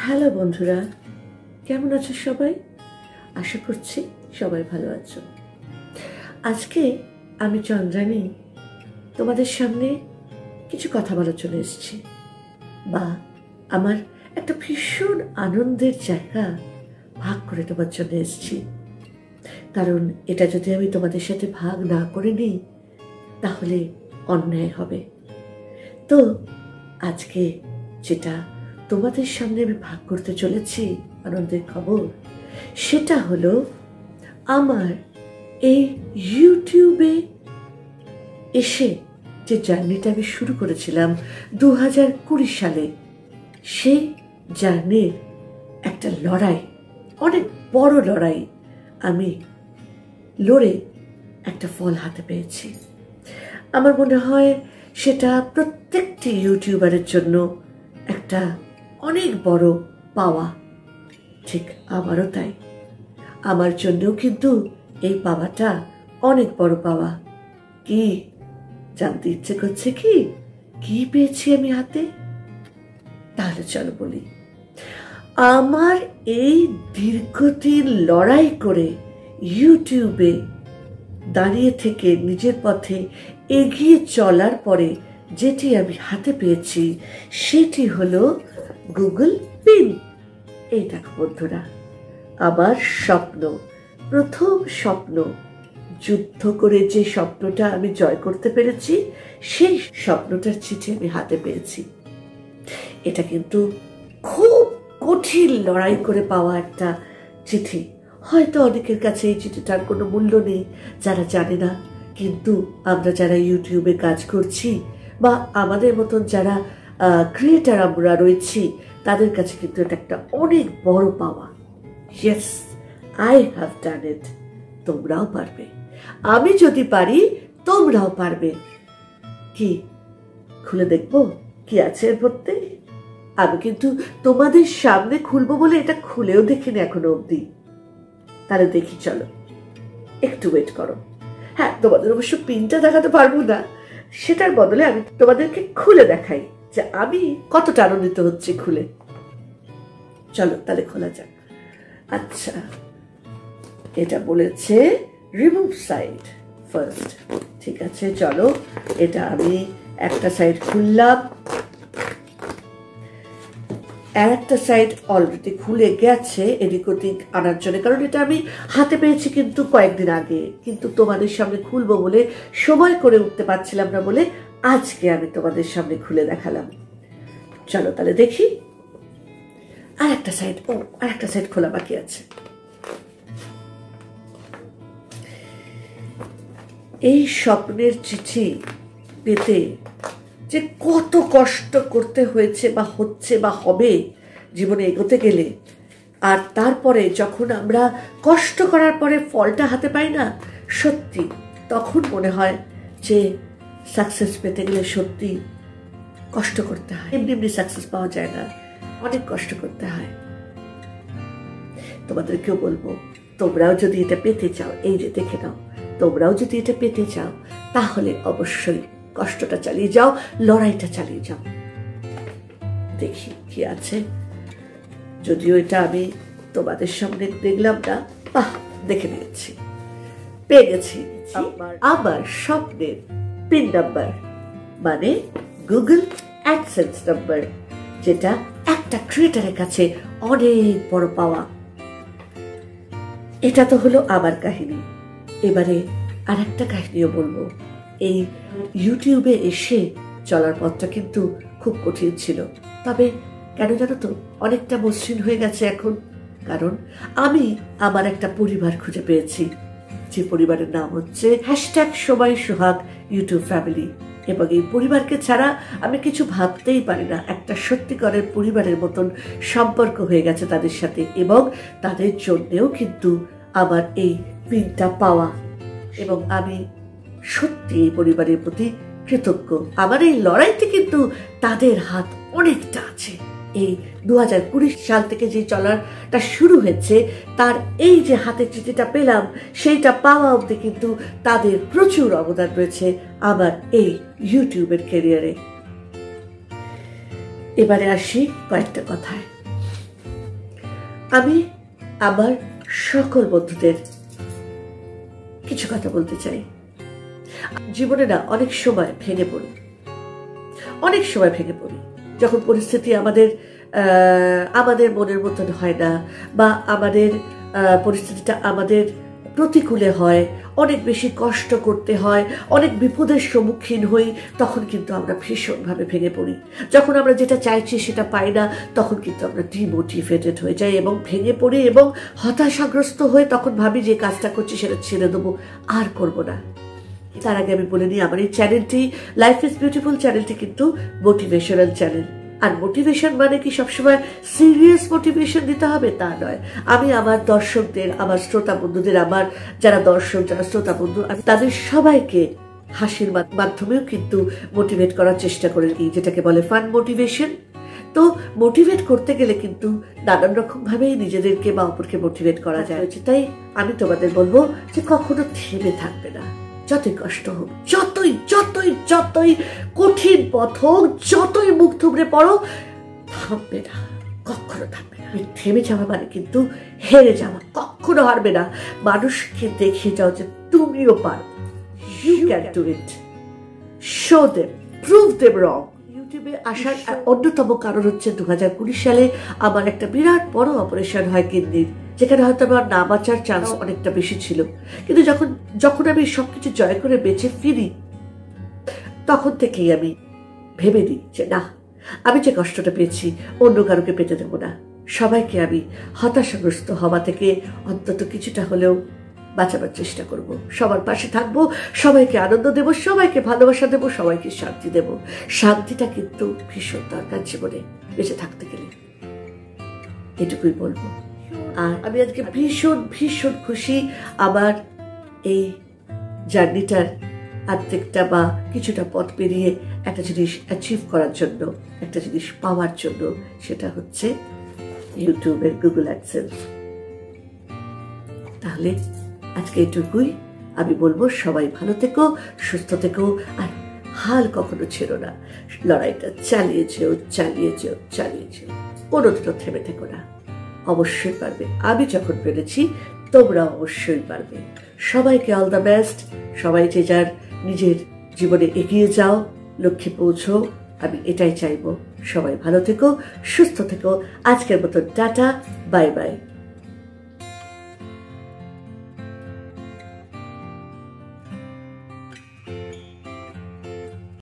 Hello বন্ধুরা, কেমন আছো সবাই? আশা করছি সবাই ভালো আছো। আজকে আমি চন্দ্রানী তোমাদের সামনে কিছু কথা বলার চলে এসেছি, বা আমার একটা ভীষণ আনন্দের জায়গা ভাগ করে তোমার জন্য এসেছি। কারণ এটা যদি আমি তোমাদের সাথে ভাগ না করে নিই তাহলে অন্যায় হবে। তো আজকে যেটা তোমাদের সামনে আমি ভাগ করতে চলেছি আনন্দের খবর, সেটা হলো আমার এই ইউটিউবে এসে যে জার্নিটা আমি শুরু করেছিলাম 2020 সালে, সেই জার্নির একটা লড়াই, অনেক বড় লড়াই আমি লড়ে একটা ফল হাতে পেয়েছি। আমার মনে হয় সেটা প্রত্যেকটি ইউটিউবারের জন্য একটা অনেক বড় পাওয়া। ঠিক আমারও তাই, আমার জন্যও কিন্তু এই পাওয়াটা অনেক বড় পাওয়া। কি জানতে ইচ্ছে করছে? কি পেয়েছি আমি হাতে? তাহলে চলো বলি। আমার এই দীর্ঘদিন লড়াই করে ইউটিউবে দাঁড়িয়ে থেকে নিজের পথে এগিয়ে চলার পরে যেটি আমি হাতে পেয়েছি সেটি হলো গুগল পিন। এই দেখো বন্ধুরা, আমার স্বপ্ন, প্রথম স্বপ্ন, যুদ্ধ করে যে স্বপ্নটা আমি জয় করতে পেরেছি সেই স্বপ্নটার চিঠি আমি হাতে পেয়েছি। এটা কিন্তু খুব কঠিন লড়াই করে পাওয়া একটা চিঠি। হয়তো অনেকের কাছে এই চিঠিটার কোনো মূল্য নেই, যারা জানে না, কিন্তু আমরা যারা ইউটিউবে কাজ করছি বা আমাদের মতন যারা ক্রিয়েটার আমরা রয়েছি, তাদের কাছে কিন্তু এটা একটা অনেক বড় পাওয়া। ইয়েস, আই হ্যাভ ডান ইট। তোমরাও পারবে। আমি যদি পারি তোমরাও পারবে। কি খুলে দেখবো কি আছে এর মধ্যে? আমি কিন্তু তোমাদের সামনে খুলবো বলে এটা খুলেও দেখিনি এখনো অব্দি। তাহলে দেখি, চলো একটু ওয়েট করো। হ্যাঁ, তোমাদের অবশ্য পিনটা দেখাতে পারবো না, সেটার বদলে আমি তোমাদেরকে খুলে দেখাই যে আমি কতটা আনন্দিত হচ্ছি খুলে। চলো তাহলে খোলা যাক। আচ্ছা, এটা বলেছে রিমুভ সাইড ফার্স্ট। ঠিক আছে, চলো এটা আমি একটা সাইড খুললাম। একটা সাইড অলরেডি খুলে গেছে এদিক ওদিক আনার জন্য, কারণ এটা আমি হাতে পেয়েছি কিন্তু কয়েকদিন আগে, কিন্তু তোমাদের সামনে খুলবো বলে সময় করে উঠতে পারছিলাম না বলে আজকে আমি তোমাদের সামনে খুলে দেখালাম। চলো তাহলে দেখি। আর একটা সাইড খোলা বাকি আছে। এই স্বপ্নের চিঠি পেতে যে কত কষ্ট করতে হয়েছে বা হচ্ছে বা হবে জীবনে এগোতে গেলে, আর তারপরে যখন আমরা কষ্ট করার পরে ফলটা হাতে পাই না, সত্যি তখন মনে হয় যে সাকসেস পেতে গেলে সত্যি কষ্ট করতে হয়। এমনি এমনি সাকসেস পাওয়া যায় না, অনেক কষ্ট করতে হয়। তোমাদেরকেও বলবো, তোমরাও যদি এটা পেতে চাও, এই যে দেখে নাও, তোমরাও যদি এটা পেতে চাও তাহলে অবশ্যই কষ্টটা চালিয়ে যাও, লড়াইটা চালিয়ে যাও। দেখি কি আছে। যদিও এটা আমি তোমাদের সামনে দেখলাম না, দেখে নিয়েছি, পেয়ে গেছি আমার স্বপ্নের পিন নাম্বার, মানে গুগল অ্যাডসেন্স নাম্বার, যেটা একটা ক্রিয়েটারের কাছে অনেক বড় পাওয়া। এটা তো হলো আমার কাহিনী। এবারে আর একটা কাহিনীও বলবো। এই ইউটিউবে এসে চলার পথটা কিন্তু খুব কঠিন ছিল, তবে কেন জানো তো, অনেকটা মসৃণ হয়ে গেছে এখন। কারণ আমি আমার একটা পরিবার খুঁজে পেয়েছি, যে পরিবারের নাম হচ্ছে #সোহাগ ইউটিউব ফ্যামিলি। এবং এই পরিবারকে ছাড়া আমি কিছু ভাবতেই পারি না। একটা সত্যিকারের পরিবারের মতন সম্পর্ক হয়ে গেছে তাদের সাথে, এবং তাদের জন্যেও কিন্তু আমার এই পিনটা পাওয়া। এবং আমি সত্যি এই পরিবারের প্রতি কৃতজ্ঞ। আমার এই লড়াইতে কিন্তু তাদের হাত অনেকটা আছে। এই 2020 সাল থেকে যে চলাটা শুরু হয়েছে, তার এই যে হাতের চিঠিটা পেলাম, সেইটা পাওয়া অবধি কিন্তু তাদের প্রচুর অবদান রয়েছে আমার এই ইউটিউবের ক্যারিয়ারে। এবারে আসি কয়েকটা কথায়। আমি আমার সকল বন্ধুদের কিছু কথা বলতে চাই। জীবনে না অনেক সময় ভেঙে পড়ি, যখন পরিস্থিতি আমাদের মনের মতন হয় না, বা আমাদের পরিস্থিতিটা আমাদের প্রতিকূলে হয়, অনেক বেশি কষ্ট করতে হয়, অনেক বিপদের সম্মুখীন হই, তখন কিন্তু আমরা ভীষণভাবে ভেঙে পড়ি। যখন আমরা যেটা চাইছি সেটা পাই না, তখন কিন্তু আমরা ডিমোটিভেটেড হয়ে যাই এবং ভেঙে পড়ি এবং হতাশাগ্রস্ত হয়ে তখন ভাবি যে কাজটা করছি সেটা ছেড়ে দেবো, আর করব না। তার আগে আমি বলে নিই, আমার এই চ্যানেলটি লাইফ ইজ বিউটিফুল চ্যানেলটি কিন্তু মোটিভেশনাল চ্যানেল। আর মোটিভেশন মানে কি সবসময় সিরিয়াস মোটিভেশন দিতে হবে তা নয়। আমি আমার দর্শকদের, আমার শ্রোতা বন্ধুদের, আমার যারা দর্শক, যারা শ্রোতা বন্ধু, আমি তাদের সবাইকে হাসির মাধ্যমেও কিন্তু মোটিভেট করার চেষ্টা করে, যেটাকে বলে ফান মোটিভেশন। তো মোটিভেট করতে গেলে কিন্তু নানান রকম ভাবেই নিজেদেরকে বা অপরকে মোটিভেট করা যায়। তাই আমি তোমাদের বলবো যে কখনো থেমে থাকবে না, যতই কষ্ট হোক, যতই যতই যতই কঠিন পথ হোক, যতই মুখ থুবড়ে পড়ো, থামবে না, কখনো থামবে না। থেমে যাওয়া মানে কিন্তু হেরে যাওয়া, কখনো হারবে না। মানুষকে দেখিয়ে যাও যে তুমিও পারো, you can do it, show them, prove them wrong. ইউটিউবে আসার অন্যতম কারণ হচ্ছে 2020 সালে আমার একটা বিরাট বড় অপারেশন হয় কিডনির, যেখানে হয়তো আমার না বাঁচার চান্স অনেকটা বেশি ছিল। কিন্তু যখন আমি সবকিছু জয় করে বেঁচে ফিরি, তখন থেকেই আমি ভেবে নিই যে না, আমি যে কষ্টটা পেয়েছি অন্য কারোকে পেতে দেবো না। সবাইকে আমি হতাশাগ্রস্ত হওয়া থেকে অন্তত কিছুটা হলেও বাঁচাবার চেষ্টা করব, সবার পাশে থাকবো, সবাইকে আনন্দ দেব, সবাইকে ভালোবাসা দেব, সবাইকে শান্তি দেব। শান্তিটা কিন্তু ভীষণ দরকার জীবনে বেঁচে থাকতে গেলে, এটুকুই বলবো। আর আমি আজকে ভীষণ ভীষণ খুশি আমার এই জার্নিটার আর্ধেকটা বা কিছুটা পথ পেরিয়ে একটা জিনিস অ্যাচিভ করার জন্য, একটা জিনিস পাওয়ার জন্য, সেটা হচ্ছে ইউটিউবের গুগল অ্যাডসেন্স। তাহলে আজকে এটুকুই আমি বলবো, সবাই ভালো থেকো, সুস্থ থেকো, আর হাল কখনো ছেড়ো না। লড়াইটা চালিয়ে যেও, কোনোদিনও থেমে থেকো না। অবশ্যই পারবে, আমি যখন পেরেছি তোমরা অবশ্যই পারবে। সবাইকে অল দ্য বেস্ট। সবাই যে যার নিজের জীবনে এগিয়ে যাও, লক্ষ্যে পৌঁছো, আমি এটাই চাইবো। সবাই ভালো থেকো, সুস্থ থেকো। আজকের মতো টাটা, বাই বাই।